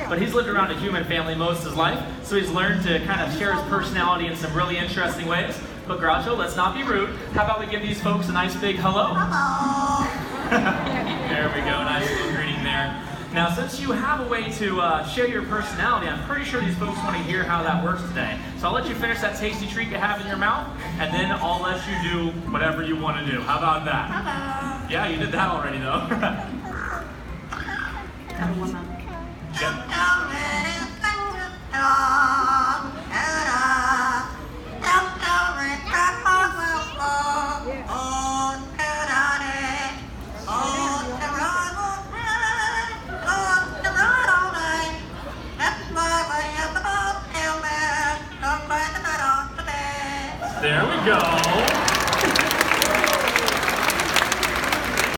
but he's lived around a human family most of his life, so he's learned to kind of share his personality in some really interesting ways. But Groucho, let's not be rude. How about we give these folks a nice big hello? Hello. There we go, nice little greeting there. Now, since you have a way to share your personality, I'm pretty sure these folks want to hear how that works today. So I'll let you finish that tasty treat you have in your mouth, and then I'll let you do whatever you want to do. How about that? Hello. Yeah, you did that already, though. Yep. There we go.